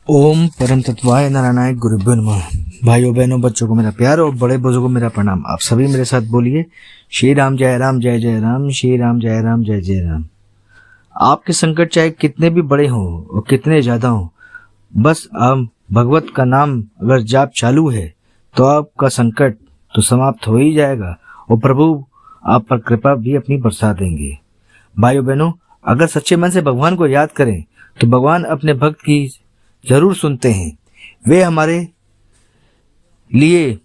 ओम परम तत्वाय नारायणाय गुरुभ्यो नमः। भाइयों बहनों बच्चों को मेरा प्यार और बड़े बुजुर्गों को मेरा प्रणाम। आप सभी मेरे साथ बोलिए श्री राम जय राम जय जय राम, श्री राम जय राम जय जय राम। आपके संकट चाहे कितने भी बड़े हों और कितने ज्यादा हों, बस आप भगवत का नाम अगर जाप चालू है तो आपका संकट तो समाप्त हो ही जाएगा और प्रभु आप पर कृपा भी अपनी बरसा देंगे। भाइयों बहनों, अगर सच्चे मन से भगवान को याद करें तो भगवान अपने भक्त की जरूर सुनते हैं। वे हमारे लिए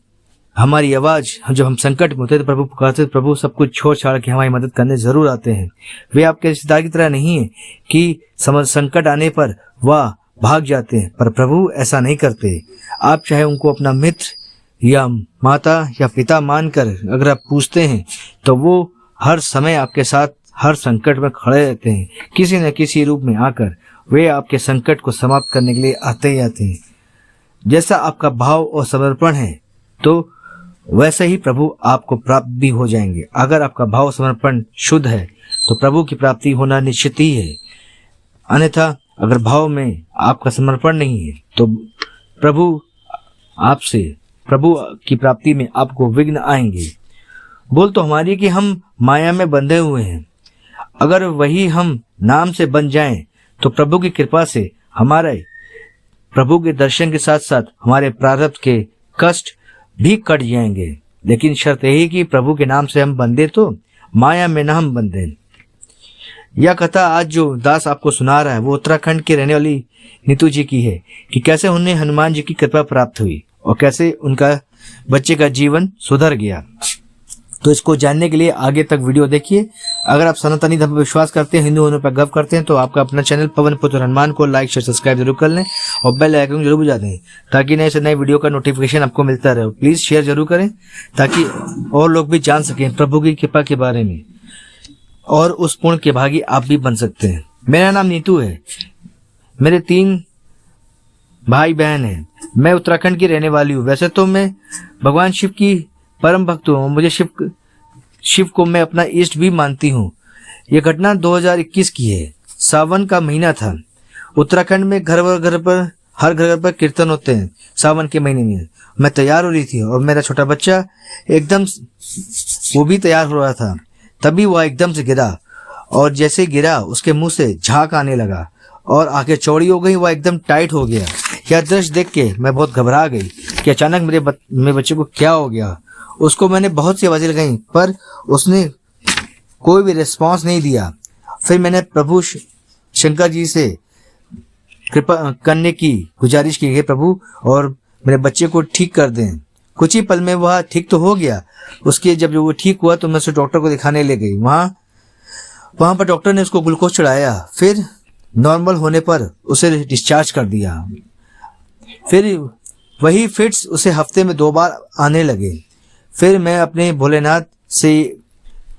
हमारी आवाज जब हम संकट में होते तो प्रभु पुकारते, प्रभु सब कुछ छोड़ छाड़ के हमारी मदद करने जरूर आते हैं। वे आपके रिश्तेदार की तरह नहीं है कि संकट आने पर वह भाग जाते हैं, पर प्रभु ऐसा नहीं करते। आप चाहे उनको अपना मित्र या माता या पिता मानकर अगर आप पूछते हैं तो वो हर समय आपके साथ हर संकट में खड़े रहते हैं। किसी न किसी रूप में आकर वे आपके संकट को समाप्त करने के लिए आते ही आते हैं। जैसा आपका भाव और समर्पण है तो वैसे ही प्रभु आपको प्राप्त भी हो जाएंगे। अगर आपका भाव समर्पण शुद्ध है तो प्रभु की प्राप्ति होना निश्चित ही है। अन्यथा अगर भाव में आपका समर्पण नहीं है तो प्रभु की प्राप्ति में आपको विघ्न आएंगे। बोल तो हमारी कि हम माया में बंधे हुए हैं, अगर वही हम नाम से बन जाएं तो प्रभु की कृपा से हमारे प्रभु के दर्शन के साथ साथ हमारे प्रारब्ध के कष्ट भी कट जाएंगे। लेकिन शर्त यही कि प्रभु के नाम से हम बंधे तो माया में न हम बंधे। यह कथा आज जो दास आपको सुना रहा है वो उत्तराखंड के रहने वाली नीतू जी की है कि कैसे उन्हें हनुमान जी की कृपा प्राप्त हुई और कैसे उनका बच्चे का जीवन सुधर गया। तो इसको जानने के लिए आगे तक वीडियो देखिए। अगर आप सनातनी धर्म पर विश्वास करते हैं, हिंदू होने पर गर्व करते हैं तो आपका अपना चैनल पवन पुत्र हनुमान को लाइक शेयर सब्सक्राइब जरूर कर लें और बेल आइकन जरूर बजा दें ताकि नए से नए वीडियो का नोटिफिकेशन आपको मिलता रहे। प्लीज शेयर जरूर करें ताकि और लोग भी जान सकें प्रभु की कृपा के बारे में और उस पुण्य के भागी आप भी बन सकते हैं। मेरा नाम नीतू है, मेरे 3 भाई बहन हैं। मैं उत्तराखंड की रहने वाली हूँ। वैसे तो मैं भगवान शिव की परम भक्त हूँ, मुझे शिव को मैं अपना इष्ट भी मानती हूँ। यह घटना 2021 की है। सावन का महीना था। उत्तराखंड में हर घर पर कीर्तन होते हैं सावन के महीने में। मैं तैयार हो रही थी और मेरा छोटा बच्चा एकदम वो भी तैयार हो रहा था। तभी वह एकदम से गिरा और जैसे गिरा उसके मुंह से झाग आने लगा और आंखें चौड़ी हो गई, वह एकदम टाइट हो गया। यह दृश्य देख के मैं बहुत घबरा गई कि अचानक मेरे बच्चे को क्या हो गया। उसको मैंने बहुत सी आवाजें लगाई पर उसने कोई भी रिस्पांस नहीं दिया। फिर मैंने प्रभु शंकर जी से कृपा करने की गुजारिश की है, प्रभु और मेरे बच्चे को ठीक कर दें। कुछ ही पल में वह ठीक तो हो गया। उसके जब वो ठीक हुआ तो मैं उसे डॉक्टर को दिखाने ले गई। वहां पर डॉक्टर ने उसको ग्लूकोज चढ़ाया, फिर नॉर्मल होने पर उसे डिस्चार्ज कर दिया। फिर वही फिट्स उसे हफ्ते में 2 बार आने लगे। फिर मैं अपने भोलेनाथ से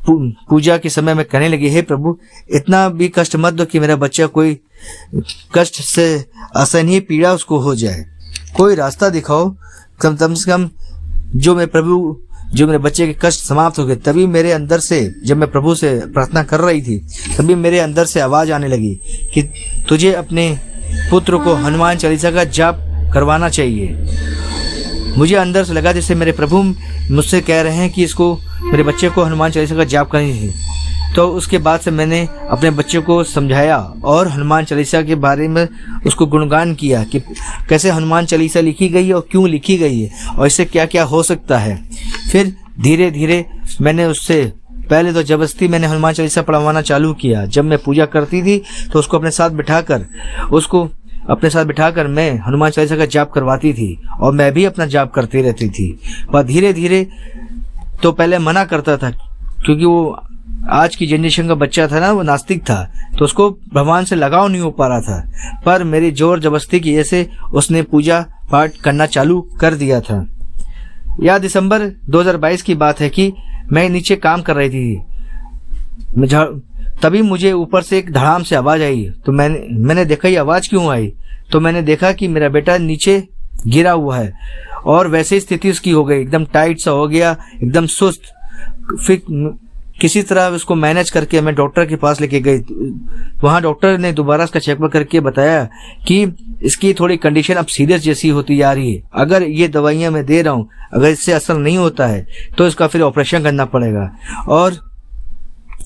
पूजा के समय में कहने लगी, हे प्रभु इतना भी कष्ट मत दो कि मेरा बच्चा कोई कष्ट से असहनीय पीड़ा उसको हो जाए। कोई रास्ता दिखाओ, कम से कम जो मेरे बच्चे के कष्ट समाप्त हो गए। तभी मेरे अंदर से जब मैं प्रभु से प्रार्थना कर रही थी तभी मेरे अंदर से आवाज आने लगी कि तुझे अपने पुत्र को हनुमान चालीसा का जाप करवाना चाहिए। मुझे अंदर से लगा जैसे मेरे प्रभु मुझसे कह रहे हैं कि इसको मेरे बच्चे को हनुमान चालीसा का जाप करनी है। तो उसके बाद से मैंने अपने बच्चे को समझाया और हनुमान चालीसा के बारे में उसको गुणगान किया कि कैसे हनुमान चालीसा लिखी गई है और क्यों लिखी गई है और इससे क्या क्या हो सकता है। फिर धीरे धीरे मैंने उससे पहले तो जबरदस्ती मैंने हनुमान चालीसा पढ़वाना चालू किया। जब मैं पूजा करती थी तो उसको अपने साथ बिठाकर मैं हनुमान चालीसा का जाप करवाती थी और मैं भी अपना जाप करती रहती थी। पर धीरे धीरे तो पहले मना करता था क्योंकि वो आज की जनरेशन का बच्चा था ना, वो नास्तिक था तो उसको भगवान से लगाव नहीं हो पा रहा था। पर मेरी जोर जबरदस्ती की वजह से उसने पूजा पाठ करना चालू कर दिया था। यह दिसंबर 2022 की बात है कि मैं नीचे काम कर रही थी। तभी मुझे ऊपर से एक धड़ाम से आवाज आई तो मैंने देखा ये आवाज क्यों आई। तो मैंने देखा कि मेरा बेटा नीचे गिरा हुआ है और वैसे ही स्थिति उसकी हो गई, एकदम टाइट सा हो गया, एकदम सुस्त। किसी तरह उसको मैनेज करके मैं डॉक्टर के पास लेके गई। वहाँ डॉक्टर ने दोबारा इसका चेकअप करके बताया कि इसकी थोड़ी कंडीशन अब सीरियस जैसी होती जा रही है। अगर ये दवाइयाँ मैं दे रहा हूँ, अगर इससे असर नहीं होता है तो इसका फिर ऑपरेशन करना पड़ेगा, और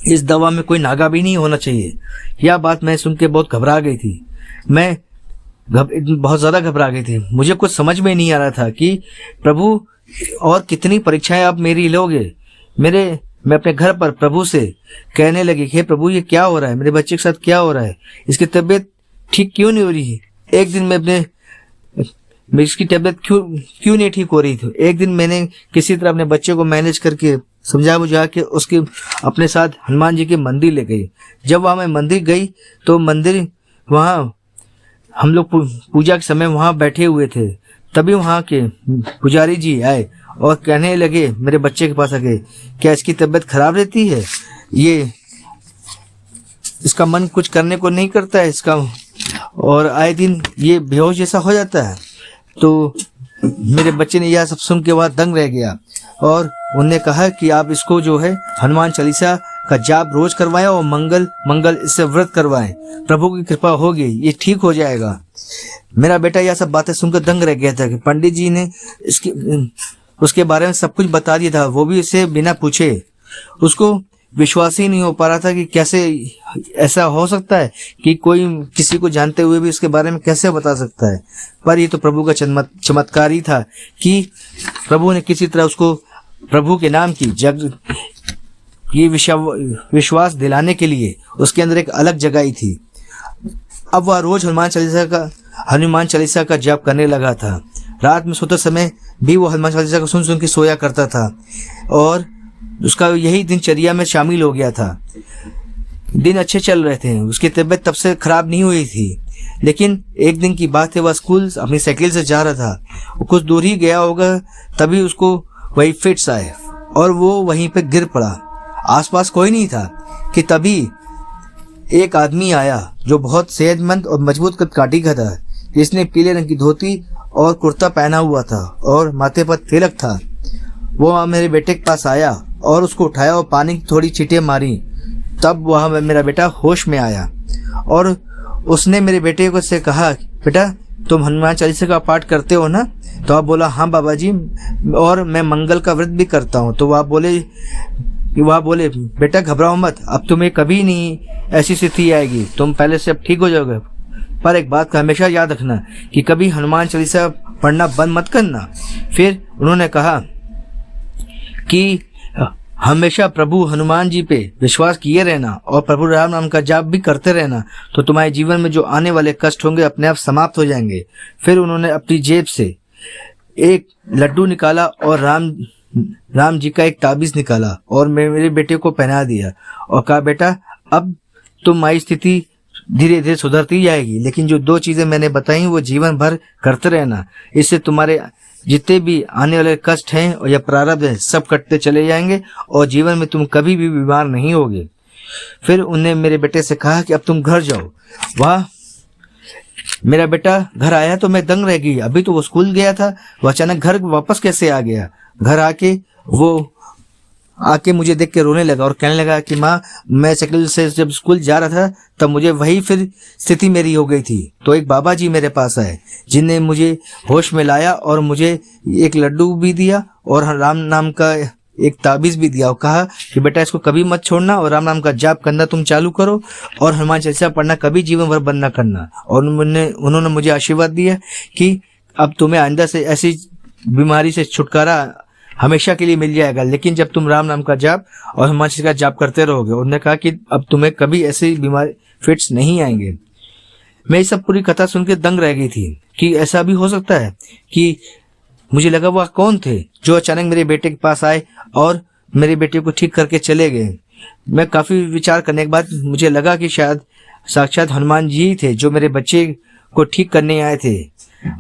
इस दवा में कोई नागा भी नहीं होना चाहिए। यह बात मैं सुन के बहुत घबरा गई थी। मैं बहुत ज़्यादा घबरा गई थी। मुझे कुछ समझ में नहीं आ रहा था कि प्रभु और कितनी परीक्षाएं आप मेरी लोगे। मैं अपने घर पर प्रभु से कहने लगी, हे प्रभु ये क्या हो रहा है, मेरे बच्चे के साथ क्या हो रहा है, इसकी तबीयत ठीक क्यों नहीं हो रही है। एक दिन इसकी तबीयत क्यों नहीं ठीक हो रही थी। एक दिन मैंने किसी तरह अपने बच्चे को मैनेज करके समझा बुझा के उसके अपने साथ हनुमान जी के मंदिर ले गई। जब वहाँ मैं मंदिर गई तो मंदिर वहाँ हम लोग पूजा के समय वहाँ बैठे हुए थे। तभी वहाँ के पुजारी जी आए और कहने लगे मेरे बच्चे के पास आके, क्या इसकी तबीयत खराब रहती है, ये इसका मन कुछ करने को नहीं करता है इसका, और आए दिन ये बेहोश जैसा हो जाता है। तो मेरे बच्चे ने यह सब सुन के बाद दंग रह गया, और उन्होंने कहा कि आप इसको जो है हनुमान चालीसा का जाप रोज करवाएं और मंगल इससे व्रत करवाएं, प्रभु की कृपा होगी, ये ठीक हो जाएगा। मेरा बेटा यह सब बातें सुनकर दंग रह गया था कि पंडित जी ने उसके बारे में सब कुछ बता दिया था, वो भी इसे बिना पूछे। उसको विश्वास ही नहीं हो पा रहा था कि कैसे ऐसा हो सकता है कि कोई किसी को जानते हुए भी उसके बारे में कैसे बता सकता है। पर ये तो प्रभु का चमत्कार ही था कि प्रभु ने किसी तरह उसको प्रभु के नाम की ये विश्वास दिलाने के लिए उसके अंदर एक अलग जगह थी। अब वह रोज हनुमान चालीसा का जाप करने लगा था। रात में सोते समय भी वो हनुमान चालीसा को सुन के सोया करता था, और उसका यही दिनचर्या में शामिल हो गया था। दिन अच्छे चल रहे थे, उसकी तबीयत तब से खराब नहीं हुई थी। लेकिन एक दिन की बात है, वह स्कूल अपनी साइकिल से जा रहा था, वो कुछ दूर ही गया होगा, तभी उसको वही फिट्स आए और वो वहीं पे गिर पड़ा। आसपास कोई नहीं था कि तभी एक आदमी आया जो बहुत सेहतमंद और मजबूत काटी का था, जिसने पीले रंग की धोती और कुर्ता पहना हुआ था और माथे पर तिलक था। वो मेरे बेटे के पास आया और उसको उठाया और पानी की थोड़ी छींटे मारी। तब वह मेरा बेटा होश में आया और उसने मेरे बेटे को से कहा, बेटा तुम हनुमान चालीसा का पाठ करते हो ना? तो आप बोला, हाँ बाबा जी, और मैं मंगल का व्रत भी करता हूँ। तो वह बोले बेटा घबराओ मत, अब तुम्हें कभी नहीं ऐसी स्थिति आएगी, तुम पहले से अब ठीक हो जाओगे। पर एक बात का हमेशा याद रखना कि कभी हनुमान चालीसा पढ़ना बंद मत करना। फिर उन्होंने कहा कि हमेशा प्रभु हनुमान जी पे विश्वास किए रहना और प्रभु राम नाम का जाप भी करते रहना, तो तुम्हारे जीवन में जो आने वाले कष्ट होंगे अपने आप समाप्त हो जाएंगे। फिर उन्होंने अपनी जेब से एक लड्डू निकाला और राम जी का एक ताबीज निकाला और मेरे बेटे को पहना दिया और कहा, बेटा अब तुम्हारी स्थिति धीरे धीरे सुधरती जाएगी, लेकिन जो 2 चीजें मैंने बताई वो जीवन भर करते रहना। इससे तुम्हारे जितने भी आने वाले कष्ट हैं और या प्रारब्ध है सब कटते चले जाएंगे और जीवन में तुम कभी भी बीमार नहीं होगे। फिर उन्हें मेरे बेटे से कहा कि अब तुम घर जाओ। वह मेरा बेटा घर आया तो मैं दंग रह गई। अभी तो वो स्कूल गया था, वो अचानक घर वापस कैसे आ गया? घर आके मुझे देख के रोने लगा और कहने लगा कि माँ, मैं साइकिल से जब स्कूल जा रहा था तब मुझे वही फिर स्थिति मेरी हो गई थी। तो एक बाबा जी मेरे पास आए जिनने मुझे होश में लाया और मुझे एक लड्डू भी दिया और राम नाम का एक ताबीज भी दिया और कहा कि बेटा इसको कभी मत छोड़ना और राम नाम का जाप करना तुम चालू करो और हनुमान चालीसा पढ़ना कभी जीवन भर बंद न करना। और उन्होंने मुझे आशीर्वाद दिया कि अब तुम्हें आइंदा से ऐसी बीमारी से छुटकारा हमेशा के लिए मिल जाएगा, लेकिन जब तुम राम नाम का जाप और हनुमान चालीसा का जाप करते रहोगे। उन्होंने कहा कि अब तुम्हें कभी ऐसी बीमारी फिट्स नहीं आएंगे। मैं ये सब पूरी कथा सुन के दंग रह गई थी कि ऐसा भी हो सकता है कि मुझे लगा वह कौन थे जो अचानक मेरे बेटे के पास आए और मेरे बेटे को ठीक करके चले गए। मैं काफी विचार करने के बाद मुझे लगा कि शायद साक्षात हनुमान जी ही थे जो मेरे बच्चे को ठीक करने आए थे,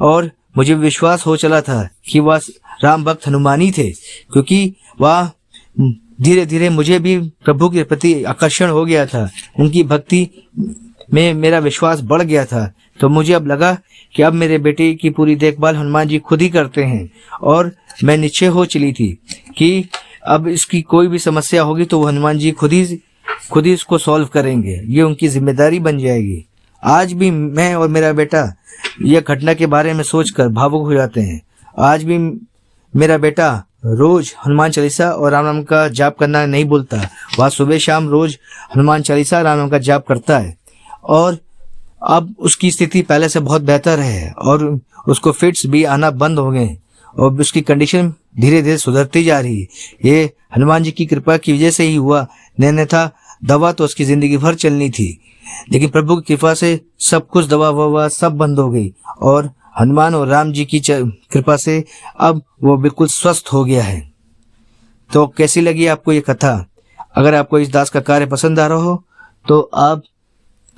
और मुझे विश्वास हो चला था कि वह राम भक्त हनुमान ही थे, क्योंकि वह धीरे धीरे मुझे भी प्रभु के प्रति आकर्षण हो गया था। उनकी भक्ति में मेरा विश्वास बढ़ गया था। तो मुझे अब लगा कि अब मेरे बेटे की पूरी देखभाल हनुमान जी खुद ही करते हैं, और मैं निश्चय हो चली थी कि अब इसकी कोई भी समस्या होगी तो वो हनुमान जी खुद ही इसको सॉल्व करेंगे, ये उनकी जिम्मेदारी बन जाएगी। आज भी मैं और मेरा बेटा यह घटना के बारे में सोचकर भावुक हो जाते हैं। आज भी मेरा बेटा रोज हनुमान चालीसा और राम नाम का जाप करना नहीं भूलता। वह सुबह शाम रोज हनुमान चालीसा राम नाम का जाप करता है और अब उसकी स्थिति पहले से बहुत बेहतर है और उसको फिट्स भी आना बंद हो गए और उसकी कंडीशन धीरे धीरे सुधरती जा रही है। ये हनुमान जी की कृपा की वजह से ही हुआ, नहीं था दवा तो उसकी जिंदगी भर चलनी थी, लेकिन प्रभु की कृपा से सब कुछ दवा ववा सब बंद हो गई और हनुमान और राम जी की कृपा से अब वो बिल्कुल स्वस्थ हो गया है। तो कैसी लगी आपको ये कथा? अगर आपको इस दास का कार्य पसंद आ रहा हो तो आप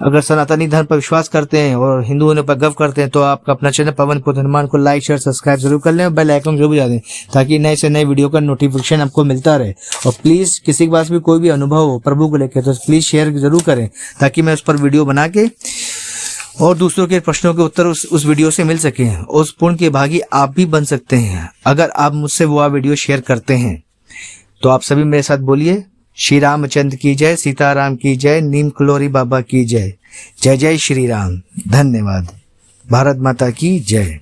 अगर सनातनी धर्म पर विश्वास करते हैं और हिंदू होने पर गर्व करते हैं तो आपका अपना चैनल पवन पुत्र हनुमान को लाइक शेयर सब्सक्राइब जरूर कर लें और बेल आइकन जरूर बजा दें ताकि नए से नए वीडियो का नोटिफिकेशन आपको मिलता रहे। और प्लीज किसी के पास भी कोई भी अनुभव हो प्रभु को लेकर तो प्लीज शेयर जरूर करें ताकि मैं उस पर वीडियो बना के और दूसरों के प्रश्नों के उत्तर उस वीडियो से मिल सके। उस पुण्य के भागी आप भी बन सकते हैं अगर आप मुझसे वो वीडियो शेयर करते हैं। तो आप सभी मेरे साथ बोलिए, श्री रामचंद्र की जय, सीताराम की जय, नीम कलोरी बाबा की जय, जय जय श्री राम। धन्यवाद। भारत माता की जय।